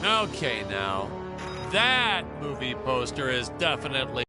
Okay, now, that movie poster is definitely...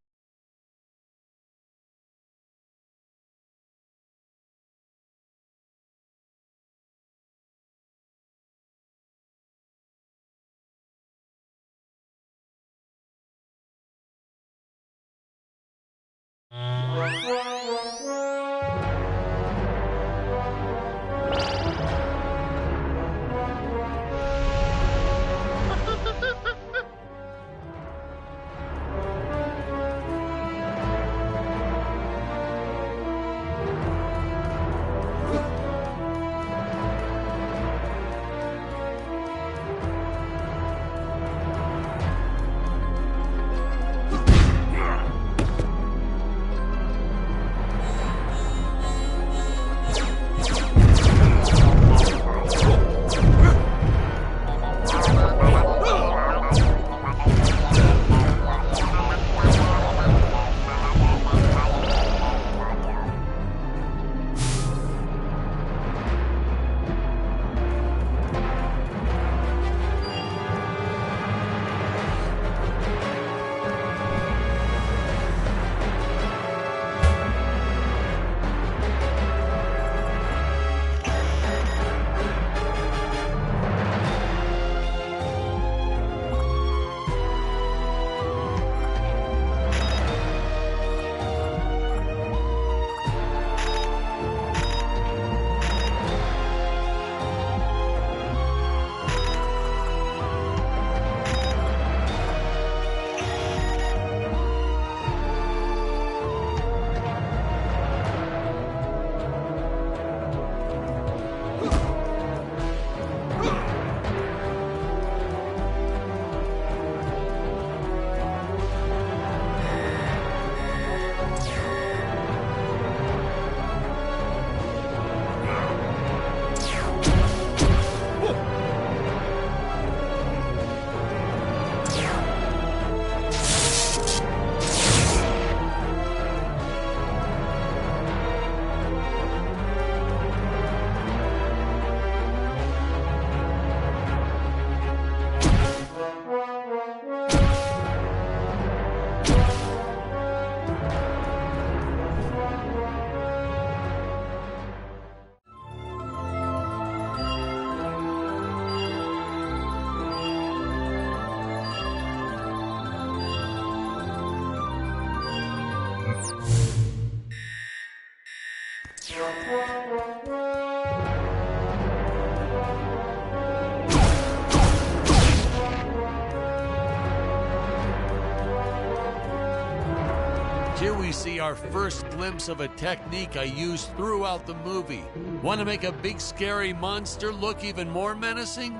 Here we see our first glimpse of a technique I used throughout the movie. Want to make a big scary monster look even more menacing?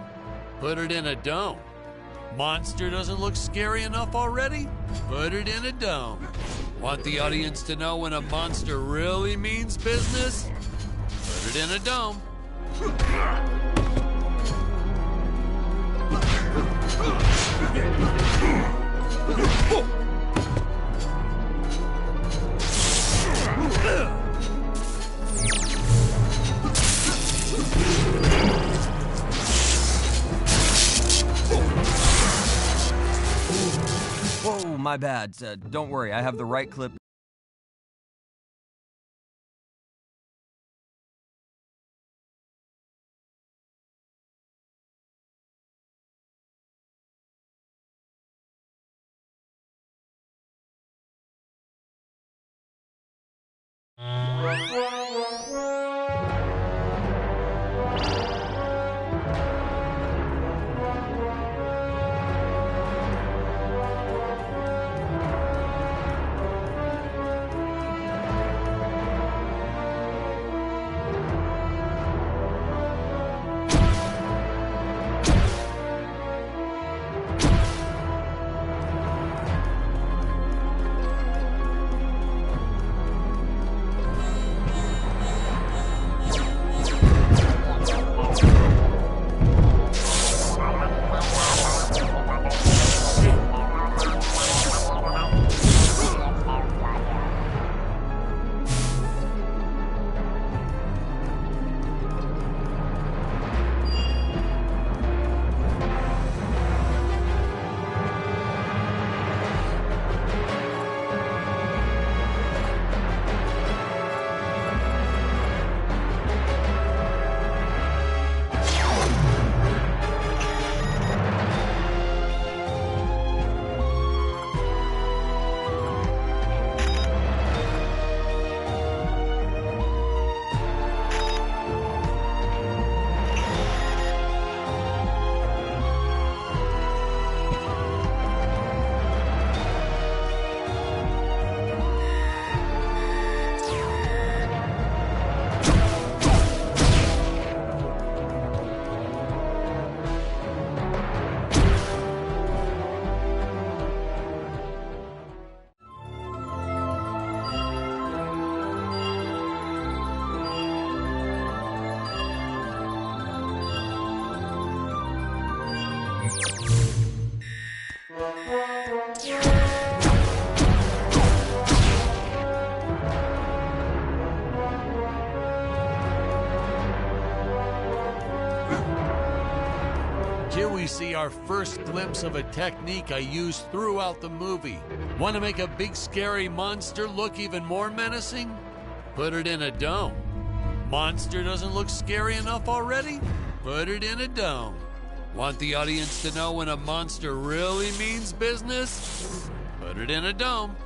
Put it in a dome. Monster doesn't look scary enough already? Put it in a dome. Want the audience to know when a monster really means business? Put it in a dome. Whoa, my bad. Don't worry, I have the right clip. Here we see our first glimpse of a technique I used throughout the movie. Want to make a big scary monster look even more menacing? Put it in a dome. Monster doesn't look scary enough already? Put it in a dome. Want the audience to know when a monster really means business? Put it in a dome.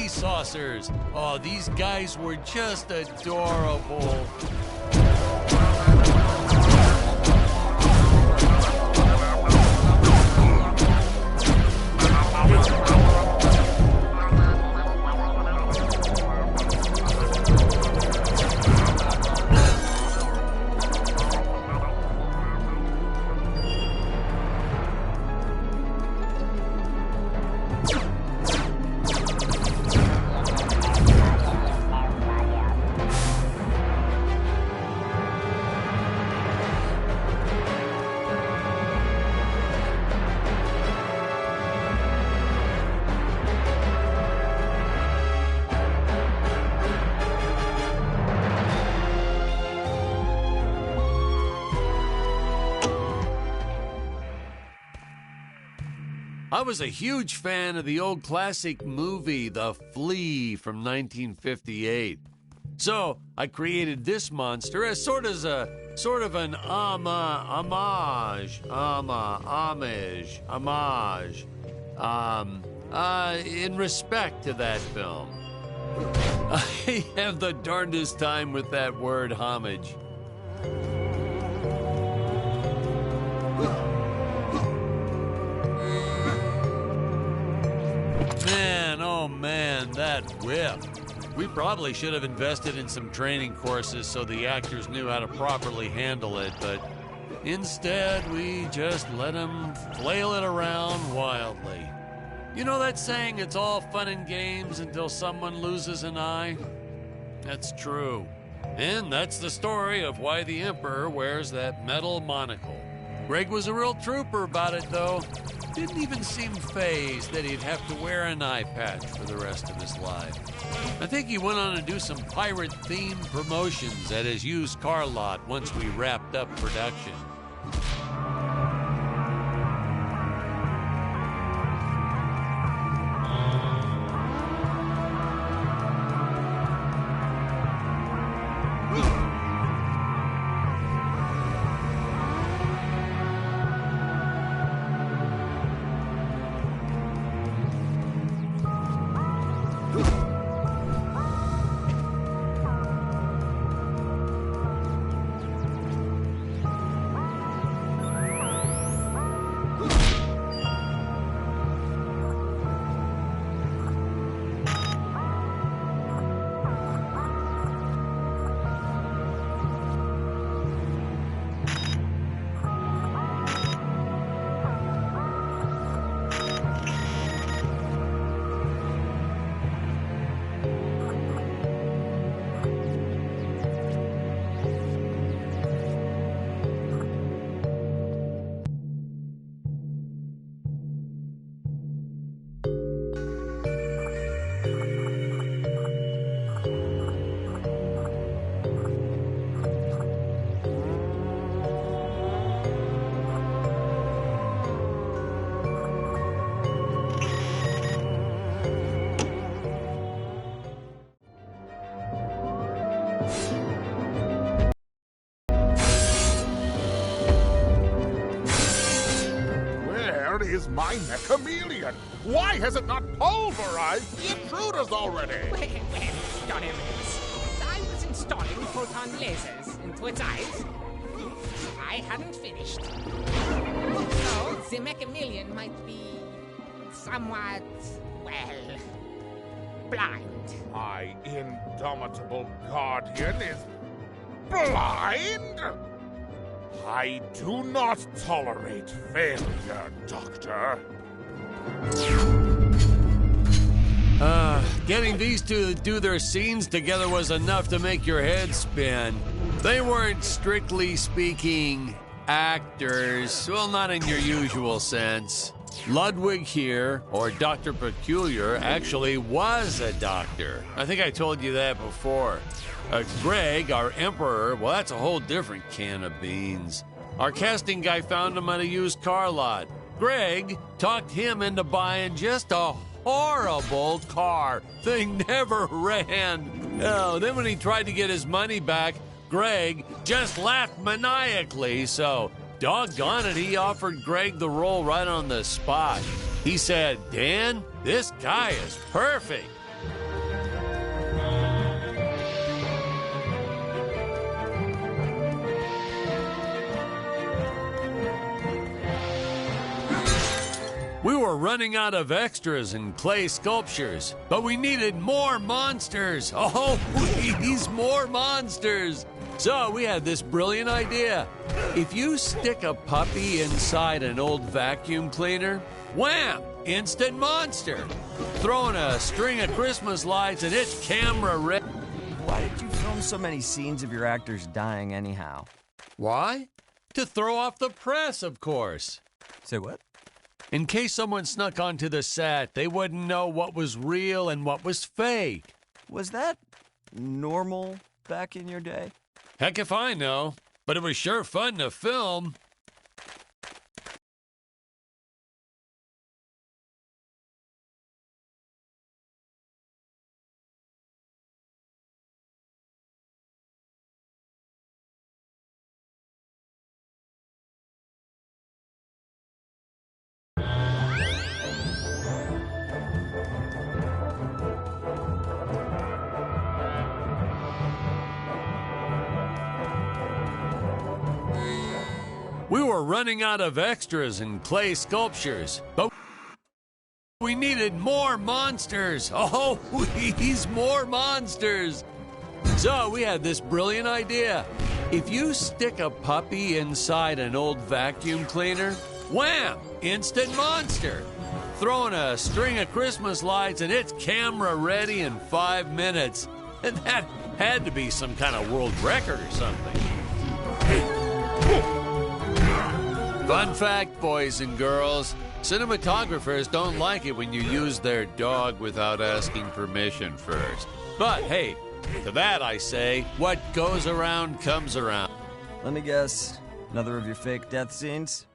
Saucers. Oh, these guys were just adorable. I was a huge fan of the old classic movie, The Flea from 1958. So I created this monster as sort of an homage in respect to that film. I have the darndest time with that word, homage. Man, oh man, that whip. We probably should have invested in some training courses so the actors knew how to properly handle it, but instead we just let them flail it around wildly. You know that saying, it's all fun and games until someone loses an eye? That's true. And that's the story of why the Emperor wears that metal monocle. Greg was a real trooper about it, though. Didn't even seem fazed that he'd have to wear an eye patch for the rest of his life. I think he went on to do some pirate-themed promotions at his used car lot once we wrapped up production. Is my chameleon? Why has it not pulverized the intruders already? Well, Donovan, I was installing photon lasers into its eyes. I hadn't finished. So, the chameleon might be somewhat, well, blind. My indomitable guardian is blind? I do not tolerate failure, Doctor. Getting these two to do their scenes together was enough to make your head spin. They weren't, strictly speaking, actors. Well, not in your usual sense. Ludwig here, or Dr. Peculiar, actually was a doctor. I think I told you that before. Greg, our emperor, well, that's a whole different can of beans. Our casting guy found him at a used car lot. Greg talked him into buying just a horrible car. Thing never ran. Oh, then when he tried to get his money back, Greg just laughed maniacally, so doggone it, he offered Greg the role right on the spot. He said, "Dan, this guy is perfect." We were running out of extras and clay sculptures, but we needed more monsters. Oh, please, more monsters. So we had this brilliant idea. If you stick a puppy inside an old vacuum cleaner, wham, instant monster. Throwing a string of Christmas lights and it's camera ready. Why did you film so many scenes of your actors dying anyhow? Why? To throw off the press, of course. Say what? In case someone snuck onto the set, they wouldn't know what was real and what was fake. Was that normal back in your day? Heck if I know, but it was sure fun to film. We were running out of extras and clay sculptures, but we needed more monsters. Oh, please, more monsters. So we had this brilliant idea. If you stick a puppy inside an old vacuum cleaner, wham, instant monster. Throwing a string of Christmas lights and it's camera ready in 5 minutes. And that had to be some kind of world record or something. Fun fact, boys and girls, cinematographers don't like it when you use their dog without asking permission first. But hey, to that I say, what goes around comes around. Let me guess, another of your fake death scenes?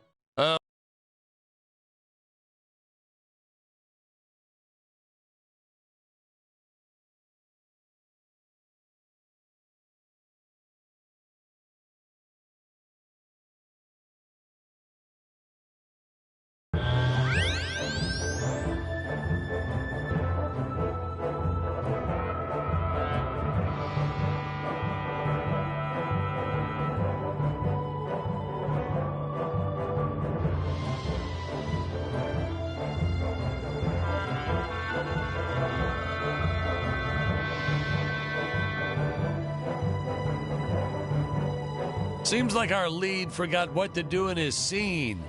Seems like our lead forgot what to do in his scene.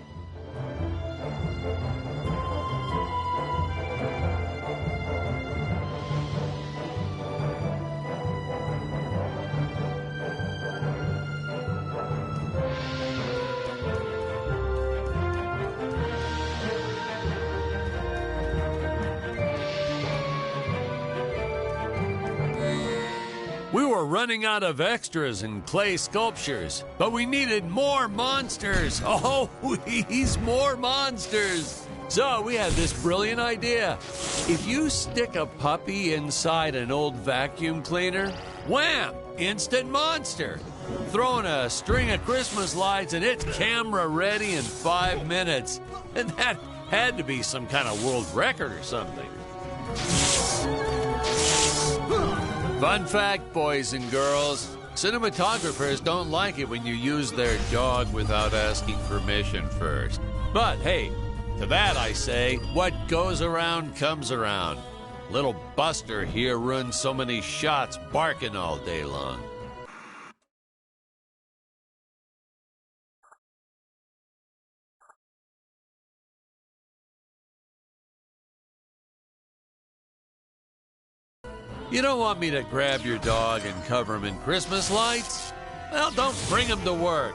We were running out of extras and clay sculptures, but we needed more monsters. Oh, please, more monsters. So we had this brilliant idea. If you stick a puppy inside an old vacuum cleaner, wham, instant monster. Throw in a string of Christmas lights and it's camera ready in 5 minutes. And that had to be some kind of world record or something. Fun fact, boys and girls, cinematographers don't like it when you use their dog without asking permission first. But hey, to that I say, what goes around comes around. Little Buster here ruined so many shots barking all day long. You don't want me to grab your dog and cover him in Christmas lights? Well, don't bring him to work.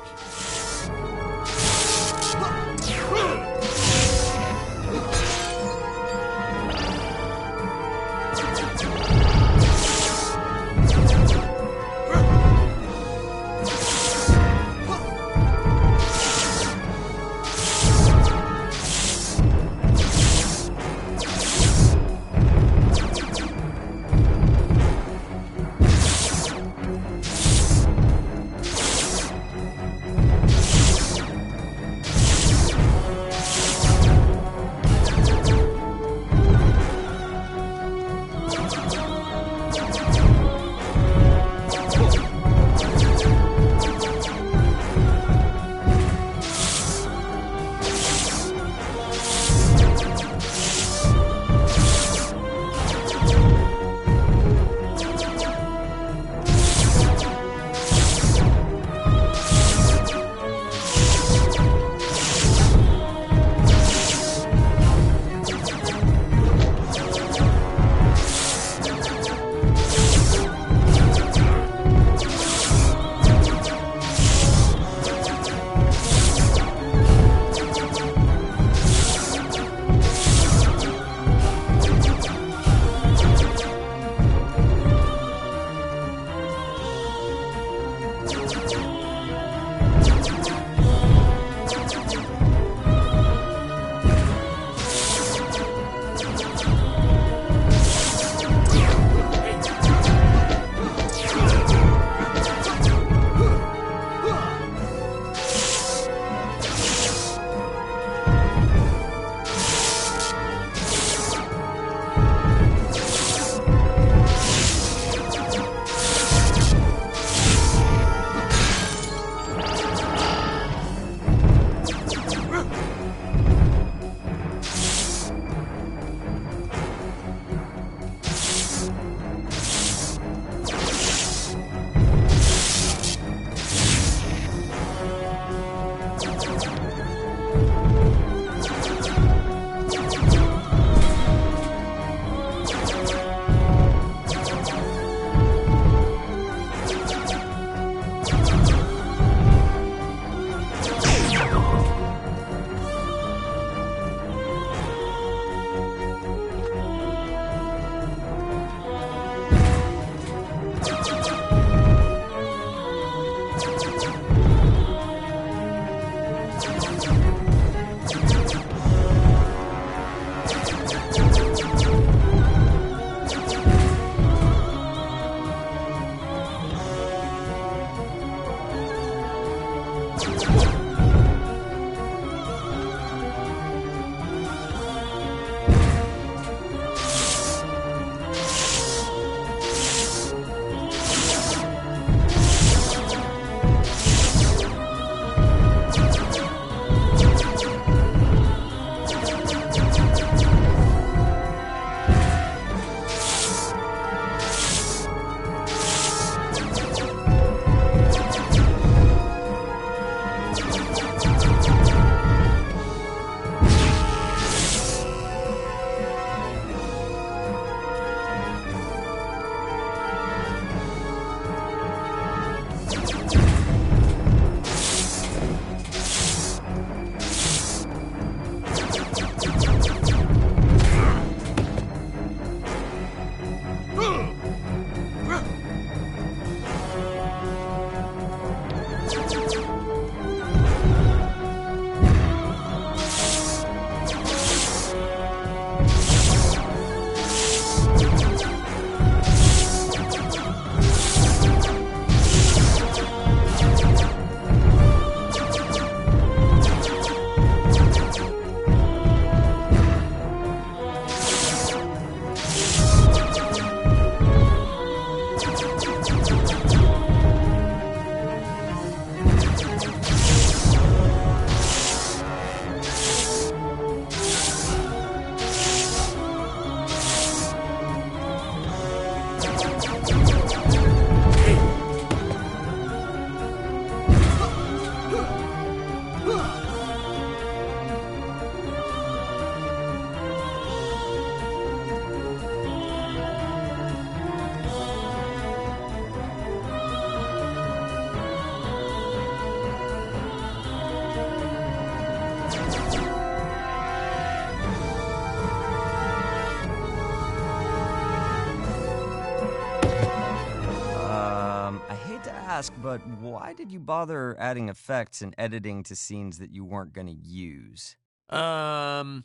But why did you bother adding effects and editing to scenes that you weren't going to use? Well,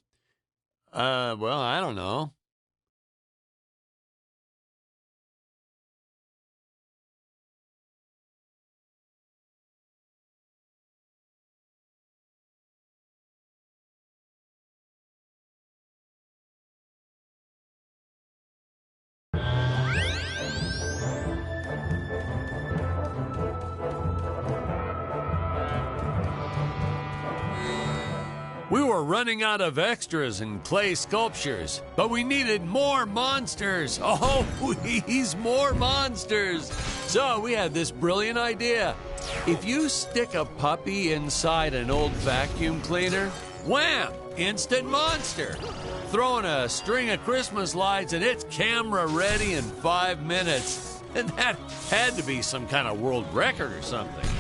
I don't know. We were running out of extras and clay sculptures, but we needed more monsters. Oh, please, more monsters. So we had this brilliant idea. If you stick a puppy inside an old vacuum cleaner, wham, instant monster. Throw in a string of Christmas lights and it's camera ready in 5 minutes. And that had to be some kind of world record or something.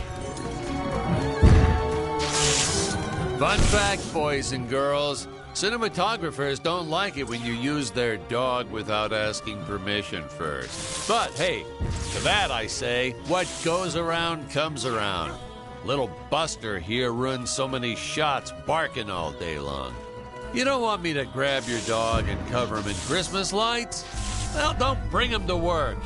Fun fact, boys and girls, cinematographers don't like it when you use their dog without asking permission first. But hey, to that I say, what goes around comes around. Little Buster here ruins so many shots barking all day long. You don't want me to grab your dog and cover him in Christmas lights? Well, don't bring him to work.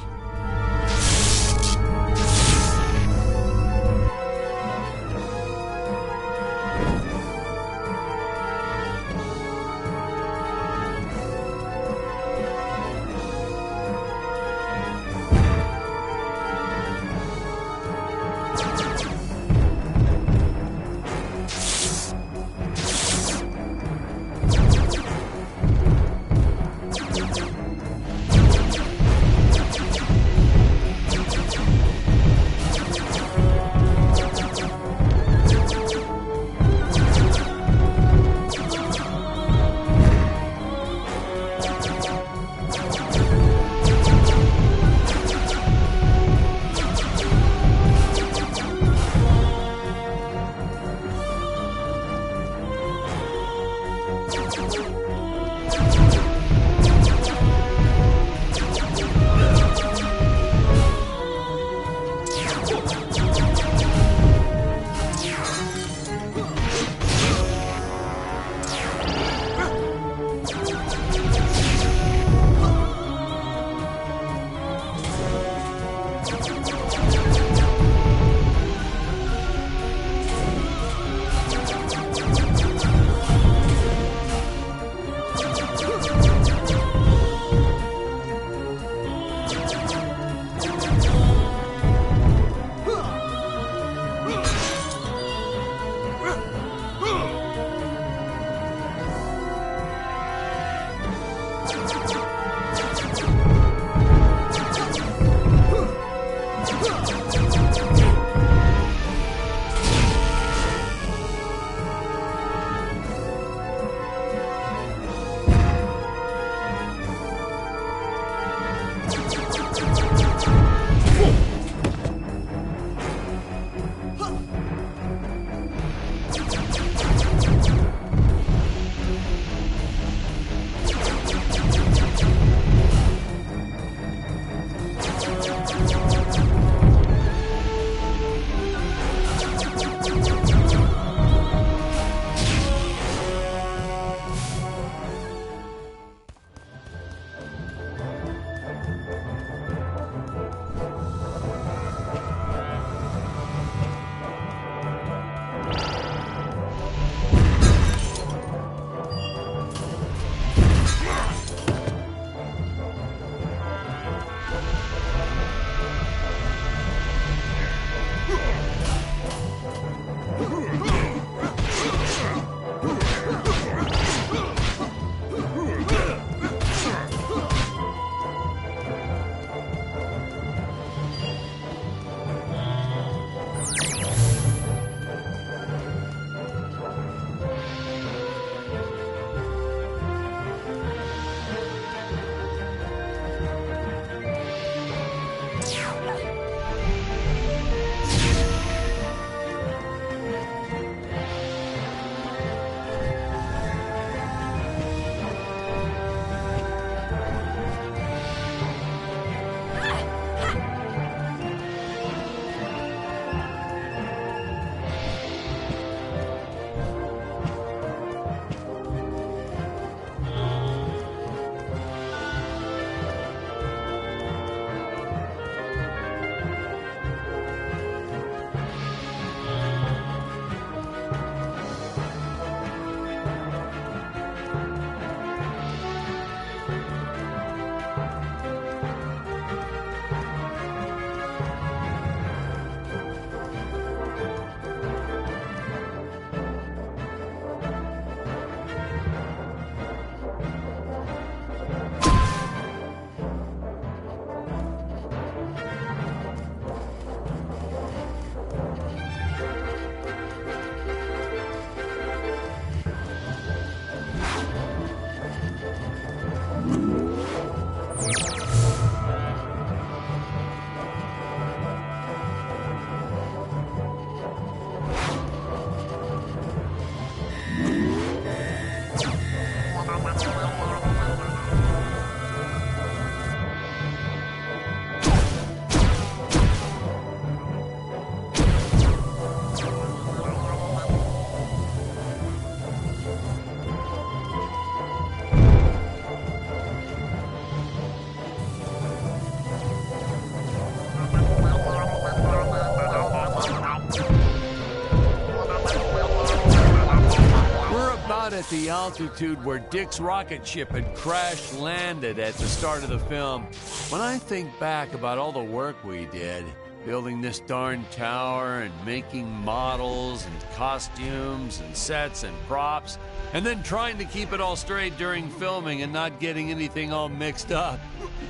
out at the altitude where Dick's rocket ship had crash-landed at the start of the film. When I think back about all the work we did, building this darn tower and making models and costumes and sets and props, and then trying to keep it all straight during filming and not getting anything all mixed up.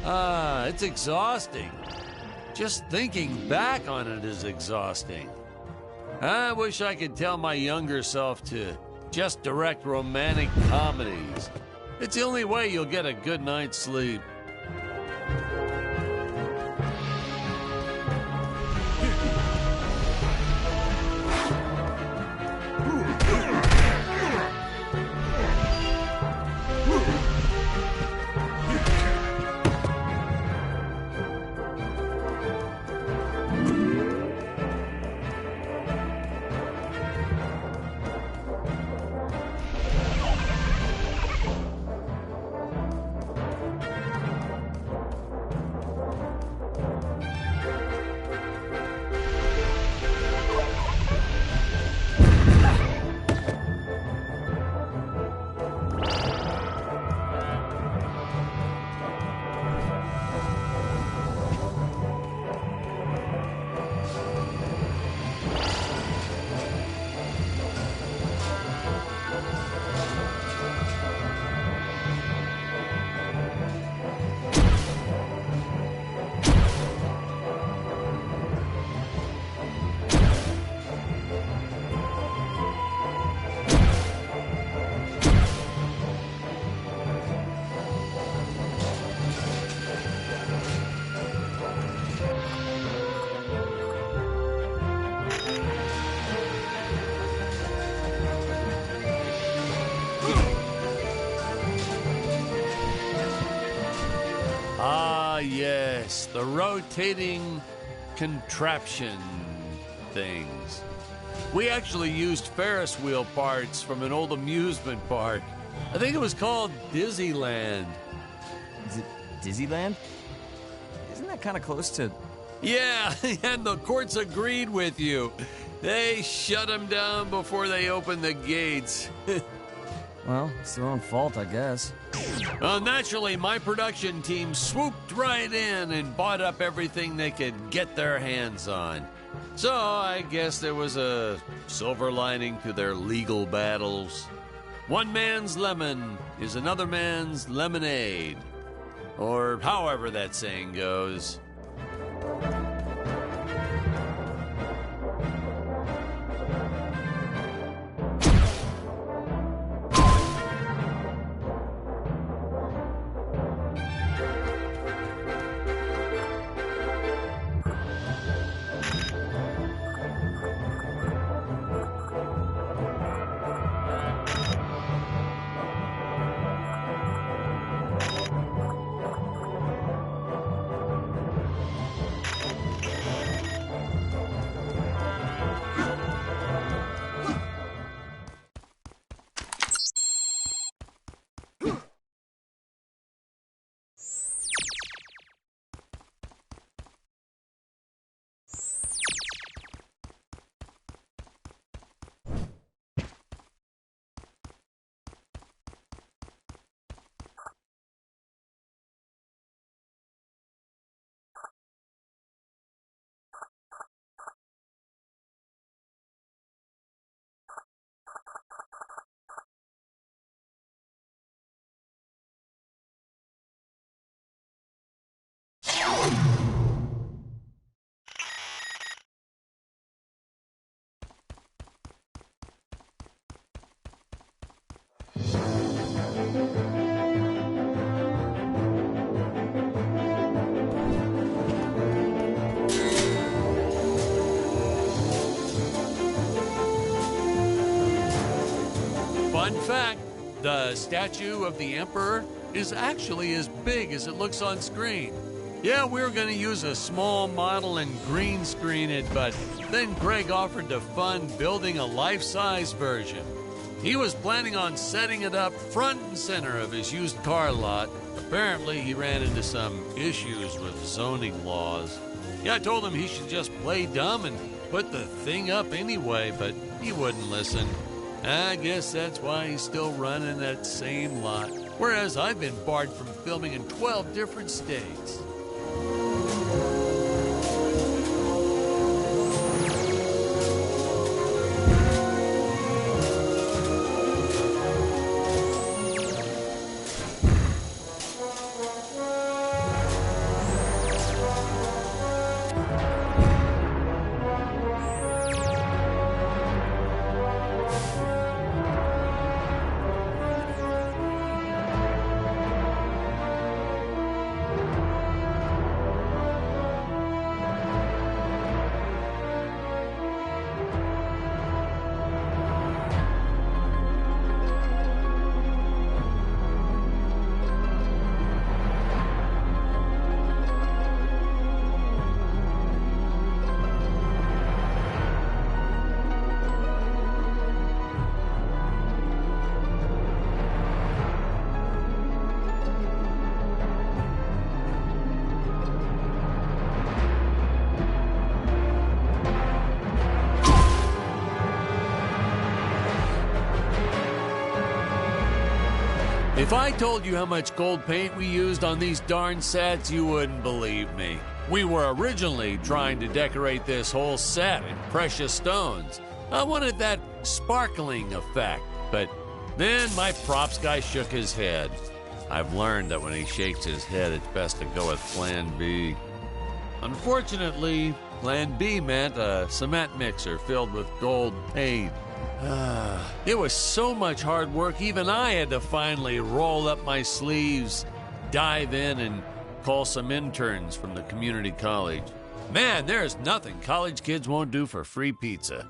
It's exhausting. Just thinking back on it is exhausting. I wish I could tell my younger self to just direct romantic comedies. It's the only way you'll get a good night's sleep. Yes, the rotating contraption things. We actually used Ferris wheel parts from an old amusement park. I think it was called Disneyland. Is it Disneyland? Isn't that kind of close to... Yeah, and the courts agreed with you. They shut them down before they opened the gates. Well, it's their own fault, I guess. Well, naturally, my production team swooped right in and bought up everything they could get their hands on. So I guess there was a silver lining to their legal battles. One man's lemon is another man's lemonade. Or however that saying goes. Fun fact, the statue of the Emperor is actually as big as it looks on screen. Yeah, we were going to use a small model and green screen it, but then Greg offered to fund building a life-size version. He was planning on setting it up front and center of his used car lot. Apparently, he ran into some issues with zoning laws. Yeah, I told him he should just play dumb and put the thing up anyway, but he wouldn't listen. I guess that's why he's still running that same lot. Whereas I've been barred from filming in 12 different states. If I told you how much gold paint we used on these darn sets, you wouldn't believe me. We were originally trying to decorate this whole set in precious stones. I wanted that sparkling effect, but then my props guy shook his head. I've learned that when he shakes his head, it's best to go with Plan B. Unfortunately, Plan B meant a cement mixer filled with gold paint. It was so much hard work, even I had to finally roll up my sleeves, dive in, and call some interns from the community college. Man, there's nothing college kids won't do for free pizza.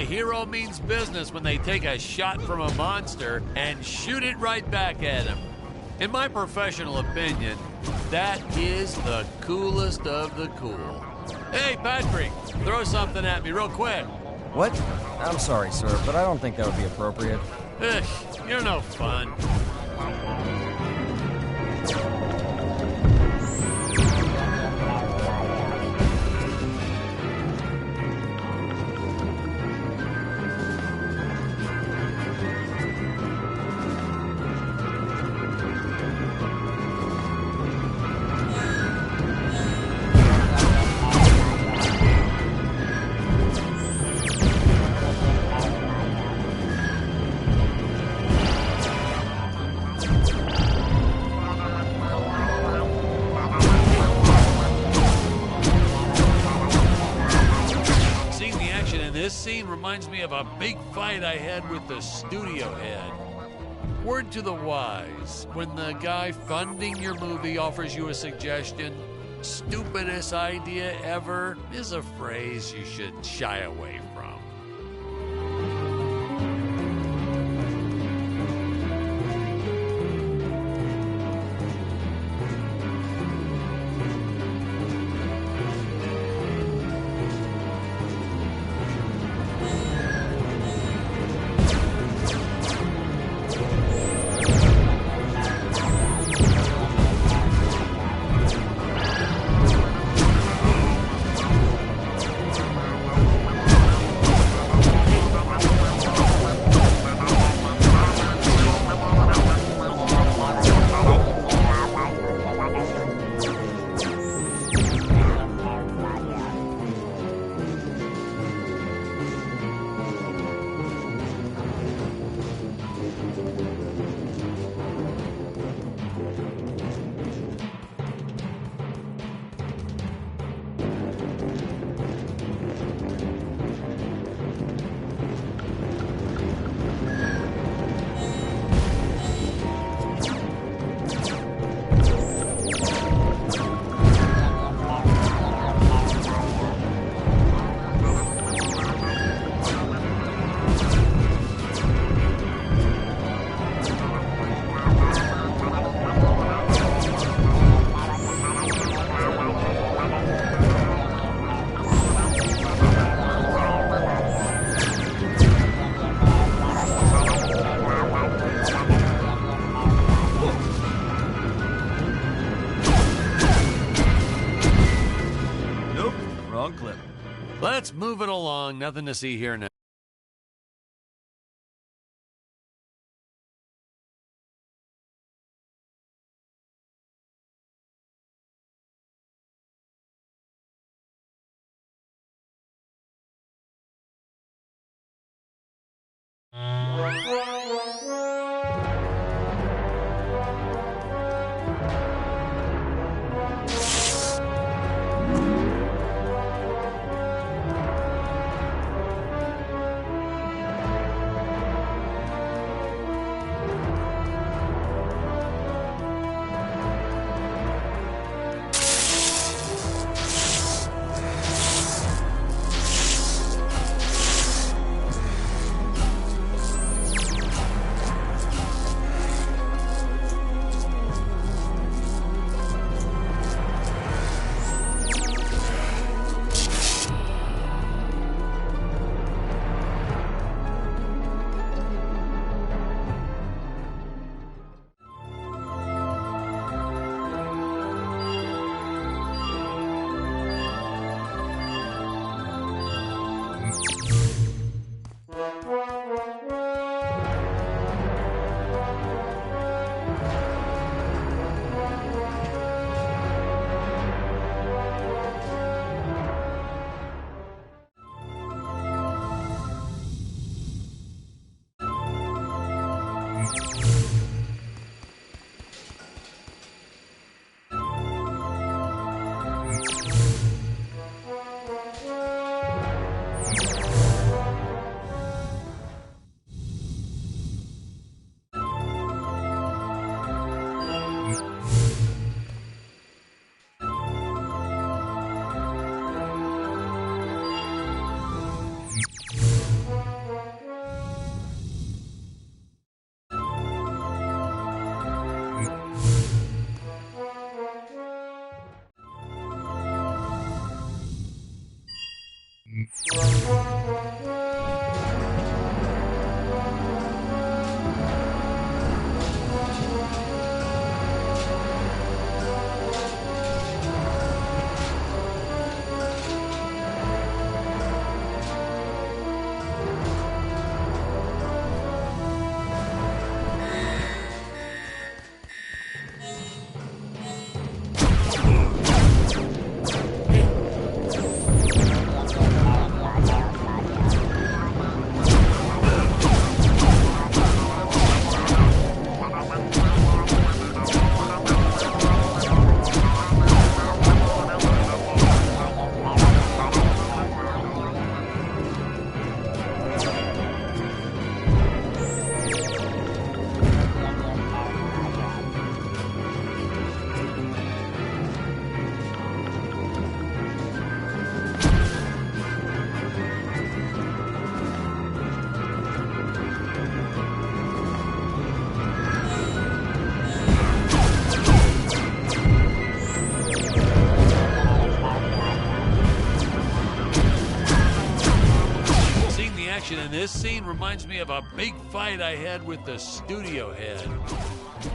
Hero means business when they take a shot from a monster and shoot it right back at him. In my professional opinion, that is the coolest of the cool. Hey, Patrick, throw something at me real quick. What? I'm sorry, sir, but I don't think that would be appropriate. Ugh, you're no fun. This scene reminds me of a big fight I had with the studio head. Word to the wise, when the guy funding your movie offers you a suggestion, stupidest idea ever is a phrase you should shy away from. move it along. Nothing to see here now. In this scene reminds me of a big fight I had with the studio head.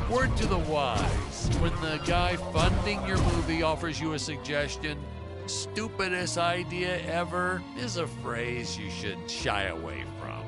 Word to the wise, when the guy funding your movie offers you a suggestion, stupidest idea ever is a phrase you should shy away from.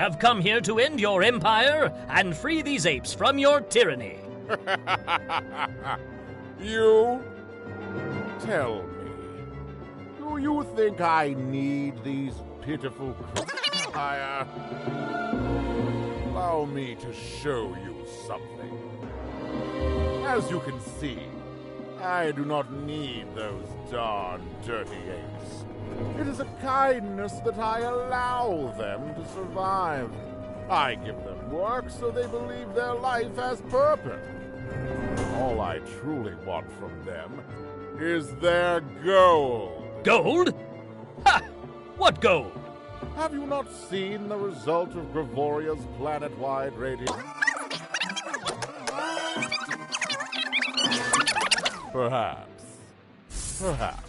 have come here to end your empire and free these apes from your tyranny. You? Tell me, do you think I need these pitiful Allow me to show you something. As you can see, I do not need those darn dirty apes. It is a kindness that I allow them to survive. I give them work so they believe their life has purpose. All I truly want from them is their gold. Gold? Ha! What gold? Have you not seen the result of Gravoria's planet-wide radio? Perhaps. Perhaps.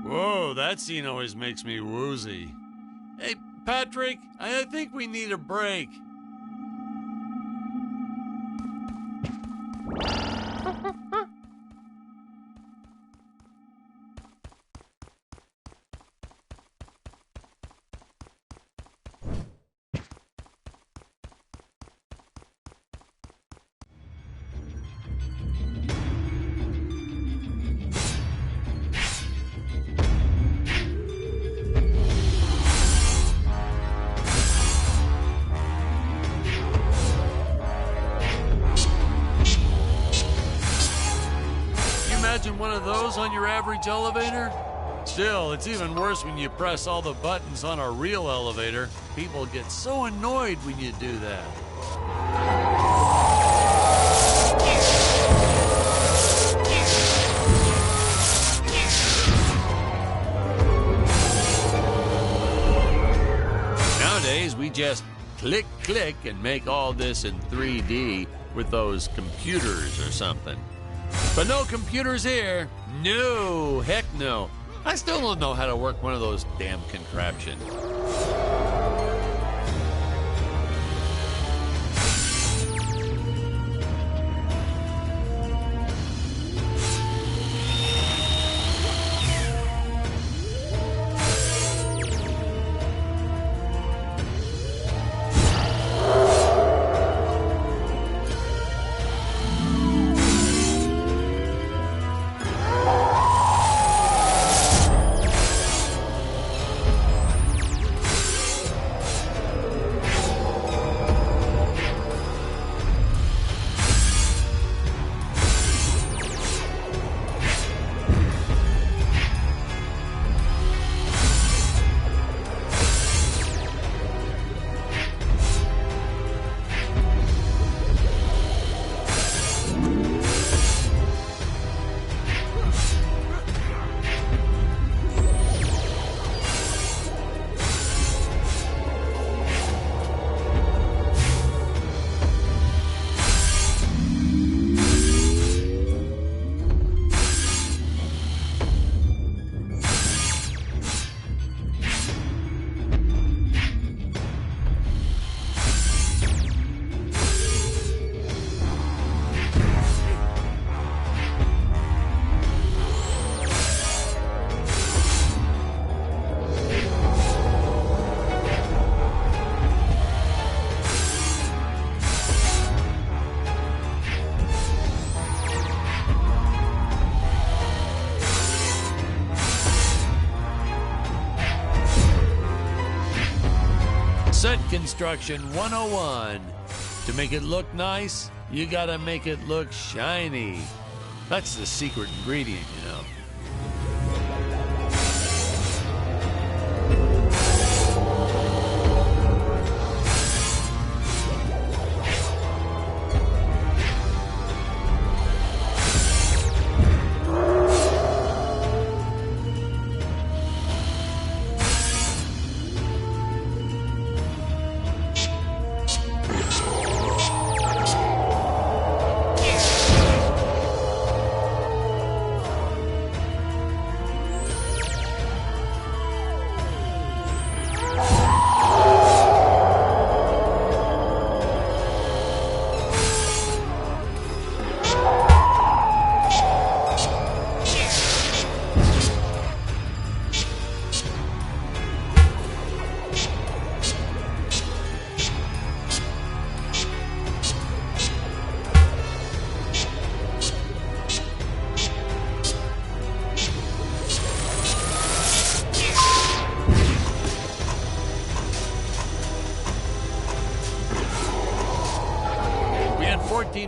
Whoa, that scene always makes me woozy. Hey, Patrick, I think we need a break. Imagine one of those on your average elevator? Still, it's even worse when you press all the buttons on a real elevator. People get so annoyed when you do that. Nowadays, we just click, click, and make all this in 3D with those computers or something. But no computers here. No, heck no. I still don't know how to work one of those damn contraptions. Set construction 101. To make it look nice, you gotta make it look shiny. That's the secret ingredient, you know.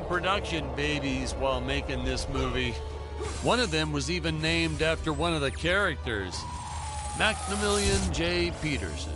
Production babies while making this movie. One of them was even named after one of the characters, Maximilian J. Peterson.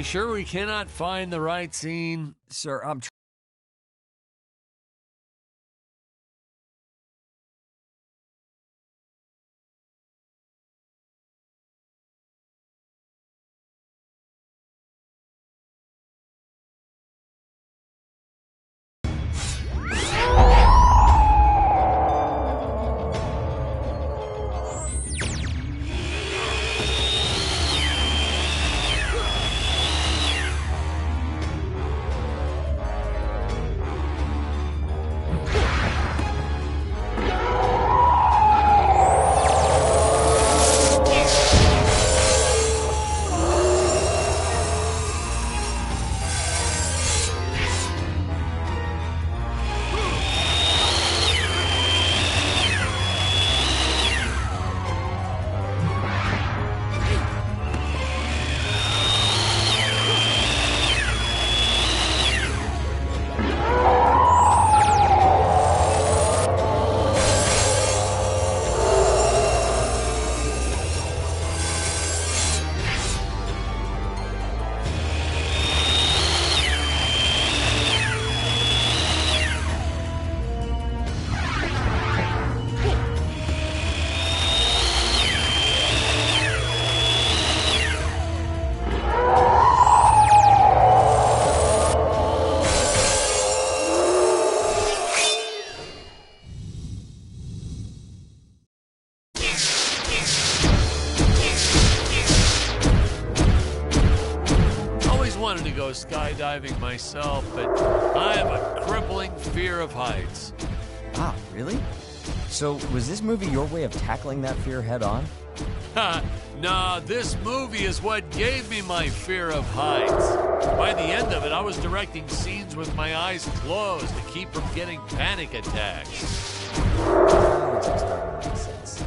Sure we cannot find the right scene? Sir, I'm go skydiving myself, but I have a crippling fear of heights. Wow, really? So, was this movie your way of tackling that fear head on? Nah, this movie is what gave me my fear of heights. By the end of it, I was directing scenes with my eyes closed to keep from getting panic attacks. It's starting to make sense.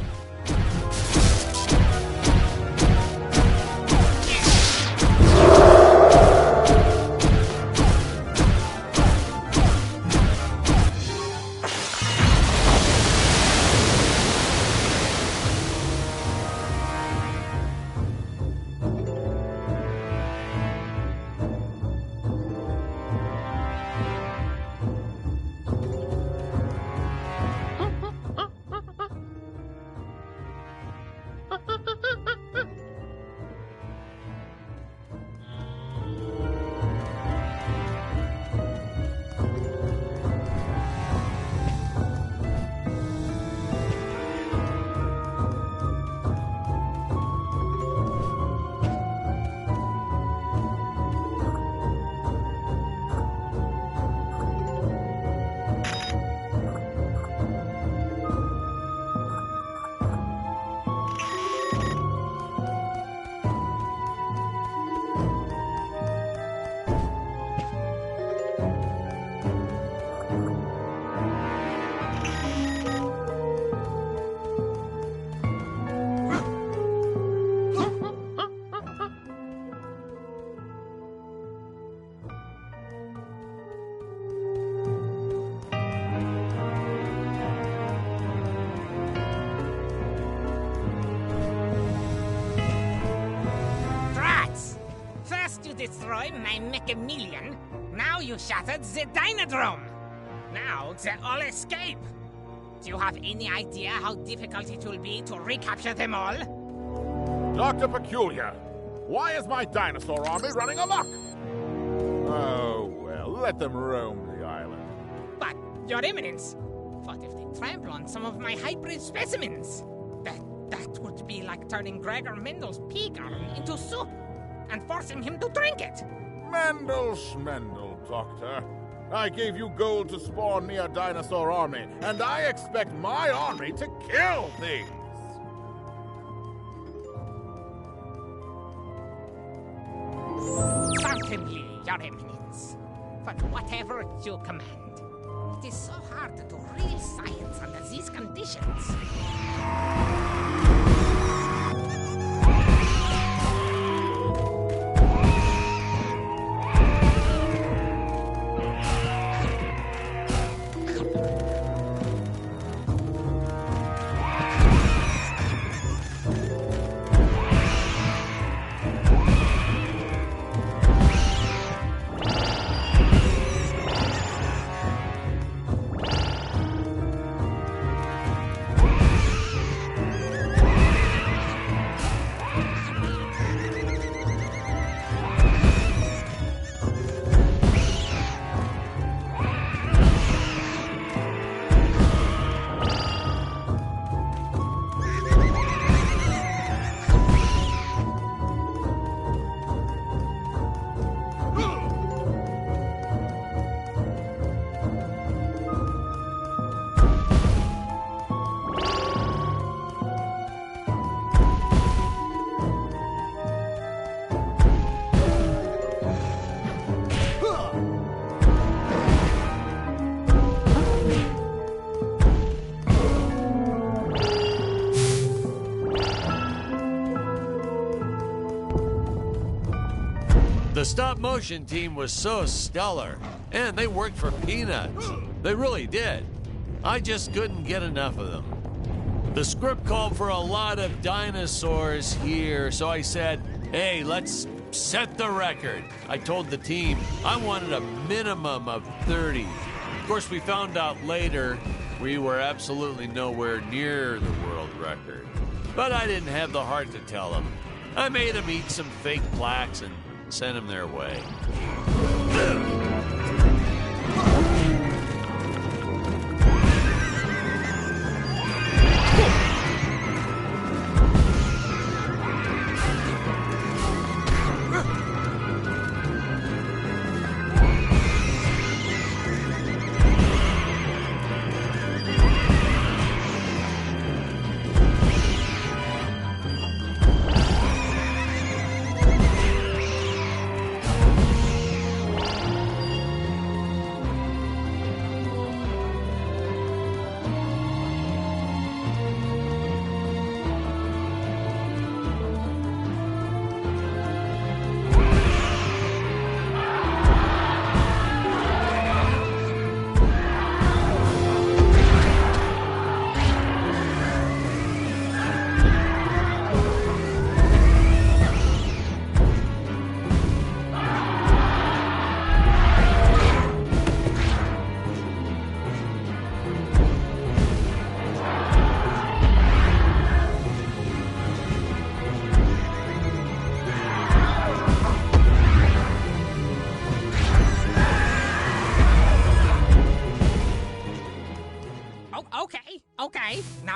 Destroy my mechameleon. Now you shattered the Dynodrome. Now they all escape. Do you have any idea how difficult it will be to recapture them all? Dr. Peculiar, why is my dinosaur army running amok? Oh, well, let them roam the island. But, Your Eminence, what if they trample on some of my hybrid specimens? That would be like turning Gregor Mendel's pig arm into soup and forcing him to drink it. Mendel Schmendel, Doctor. I gave you gold to spawn me a dinosaur army, and I expect my army to kill things. Certainly, Your Eminence. But whatever you command, it is so hard to do real science under these conditions. The stop-motion team was so stellar, and they worked for peanuts. They really did. I just couldn't get enough of them. The script called for a lot of dinosaurs here, so I said, hey, let's set the record. I told the team I wanted a minimum of 30. Of course, we found out later we were absolutely nowhere near the world record. But I didn't have the heart to tell them. I made them eat some fake plaques and sent them their way.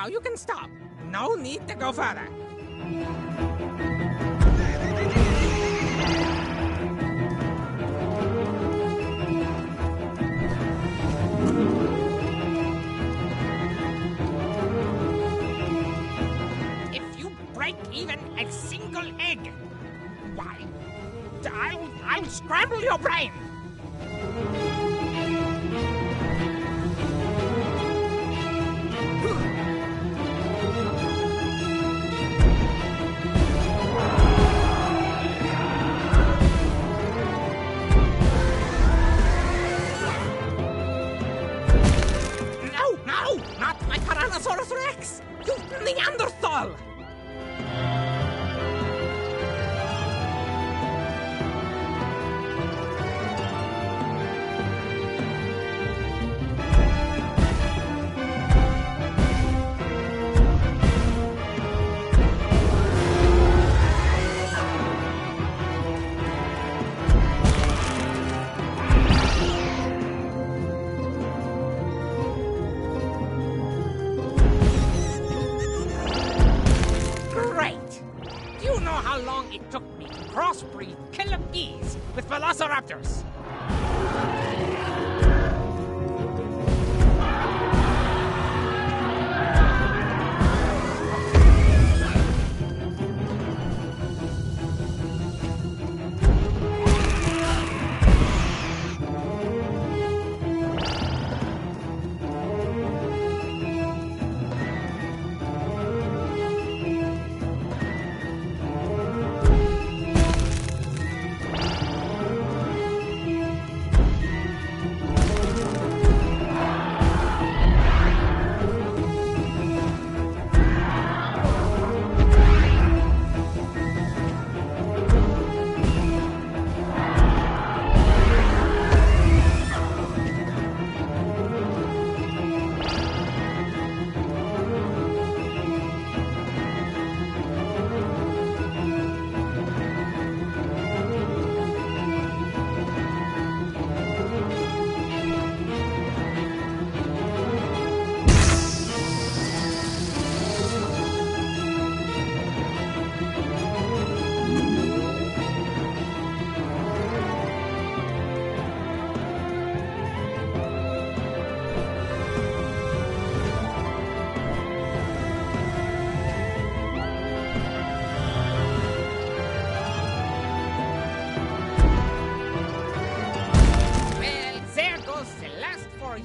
Now you can stop. No need to go further. If you break even a single egg, why, I'll scramble your brain. No, not my Tyrannosaurus Rex! You Neanderthal! How long it took me to crossbreed killer bees with velociraptors.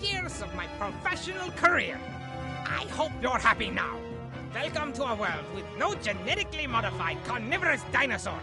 Years of my professional career. I hope you're happy now. Welcome to a world with no genetically modified carnivorous dinosaurs.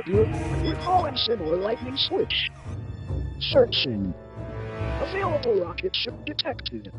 We're calling similar lightning switch. Searching. Available rocket ship detected.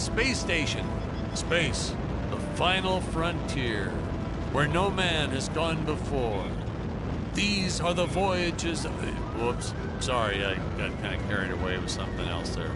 space station. Space, the final frontier, where no man has gone before. These are the voyages of... Whoops, sorry, I got kind of carried away with something else there.